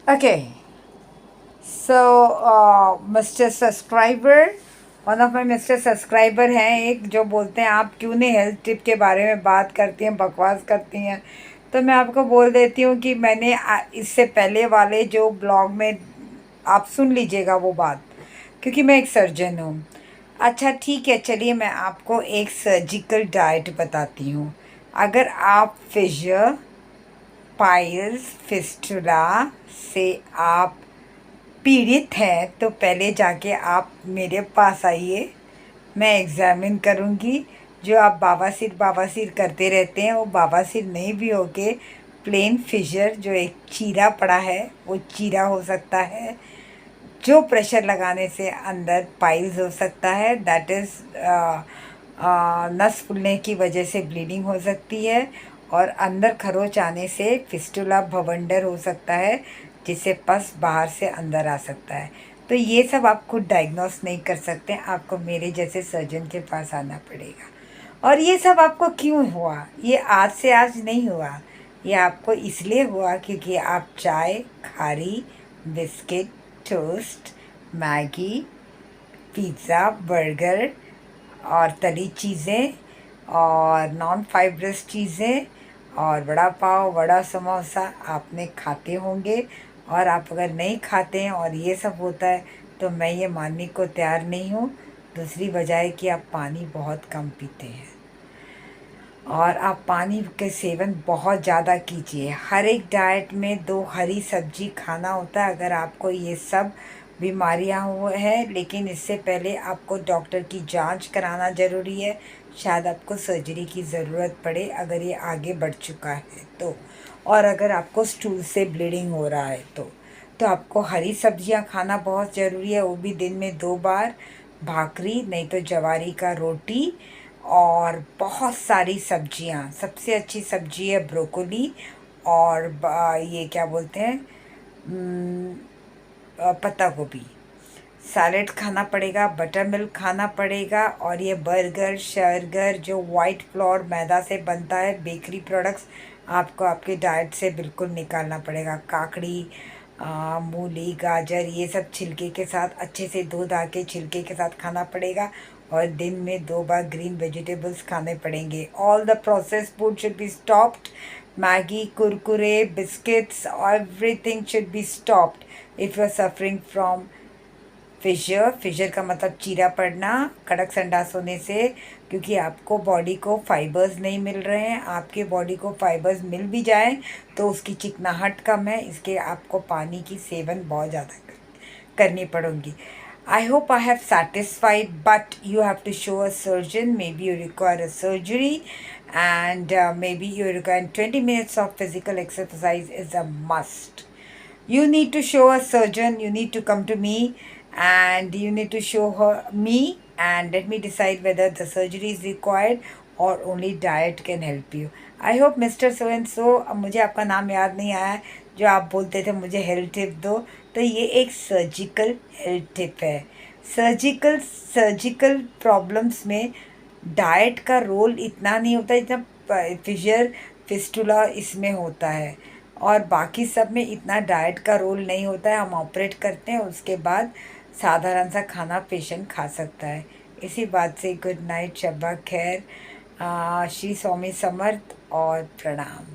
Okay, so mister subscriber, one of my mister subscriber हैं एक, जो बोलते हैं आप क्यों नहीं हेल्थ टिप के बारे में बात करती हैं, बकवास करती हैं। तो मैं आपको बोल देती हूँ कि मैंने इससे पहले वाले जो ब्लॉग में आप सुन लीजिएगा वो बात, क्योंकि मैं एक सर्जन हूँ। अच्छा ठीक है, चलिए मैं आपको एक सर्जिकल डाइट बताती हूँ। अगर आप फिशर पाइल्स फिस्टुला से आप पीड़ित हैं तो पहले जाके आप मेरे पास आइए, मैं एग्जामिन करूँगी। जो आप बवासीर बवासीर करते रहते हैं वो बवासीर नहीं भी होके प्लेन फिशर, जो एक चीरा पड़ा है, वो चीरा हो सकता है। जो प्रेशर लगाने से अंदर पाइल्स हो सकता है, दैट इज़ नस फूलने की वजह से ब्लीडिंग हो सकती है। और अंदर खरोच आने से फिस्टुला भवंडर हो सकता है, जिससे पस बाहर से अंदर आ सकता है। तो ये सब आप खुद डायग्नोस नहीं कर सकते, आपको मेरे जैसे सर्जन के पास आना पड़ेगा। और ये सब आपको क्यों हुआ? ये आज से आज नहीं हुआ। ये आपको इसलिए हुआ क्योंकि आप चाय, खारी, biscuit, toast, Maggi, pizza, burger और तली चीज़ें और नॉन फाइब्रस चीज़ें और वड़ा पाव, वड़ा समोसा आपने खाते होंगे। और आप अगर नहीं खाते हैं और ये सब होता है तो मैं ये मानने को तैयार नहीं हूँ। दूसरी वजह है कि आप पानी बहुत कम पीते हैं, और आप पानी के सेवन बहुत ज़्यादा कीजिए। हर एक डाइट में 2 हरी सब्जी खाना होता है अगर आपको ये सब बीमारियां हुए हैं। लेकिन इससे पहले आपको डॉक्टर की जांच कराना ज़रूरी है। शायद आपको सर्जरी की ज़रूरत पड़े अगर ये आगे बढ़ चुका है तो। और अगर आपको स्टूल से ब्लीडिंग हो रहा है तो आपको हरी सब्जियां खाना बहुत ज़रूरी है, वो भी दिन में 2 बार। भाकरी नहीं तो जवारी का रोटी, और बहुत सारी सब्जियां। सबसे अच्छी सब्जी है ब्रोकोली, और ये क्या बोलते हैं, पत्ता गोभी। सैलेड खाना पड़ेगा, बटर मिल्क खाना पड़ेगा। और ये बर्गर शर्गर जो वाइट फ्लोर मैदा से बनता है, बेकरी प्रोडक्ट्स, आपको आपके डाइट से बिल्कुल निकालना पड़ेगा। काकड़ी, मूली, गाजर, ये सब छिलके के साथ अच्छे से धो धा के छिलके के साथ खाना पड़ेगा। और दिन में 2 बार ग्रीन वेजिटेबल्स खाने पड़ेंगे। All the process food should be stopped. Maggi, Kurkure, biscuits, everything should be stopped if you are suffering from fissure. Fissure का मतलब चीरा पड़ना, कड़क संडास होने से। क्योंकि आपको बॉडी को फाइबर्स नहीं मिल रहे हैं। आपके बॉडी को फाइबर्स मिल भी जाए तो उसकी चिकनाहट कम है, इसके आपको पानी की सेवन बहुत ज़्यादा करनी पड़ेगी। I hope I have satisfied, but you have to show a surgeon. Maybe you require a surgery, and maybe you require 20 minutes of physical exercise is a must. You need to show a surgeon. You need to come to me, and you need to show me, and let me decide whether the surgery is required or only diet can help you. I hope mister so and so, अब मुझे आपका नाम याद नहीं आया, जो आप बोलते थे मुझे हेल्थ टिप दो। तो ये एक सर्जिकल हेल्थ टिप है। सर्जिकल सर्जिकल प्रॉब्लम्स में डाइट का रोल इतना नहीं होता जितना फिशर फिस्टुला इसमें होता है। और बाकी सब में इतना डाइट का रोल नहीं होता है। हम ऑपरेट करते हैं, उसके बाद साधारण सा खाना पेशेंट खा सकता है। इसी बात से गुड नाइट, शब्बा खैर, श्री स्वामी समर्थ और प्रणाम।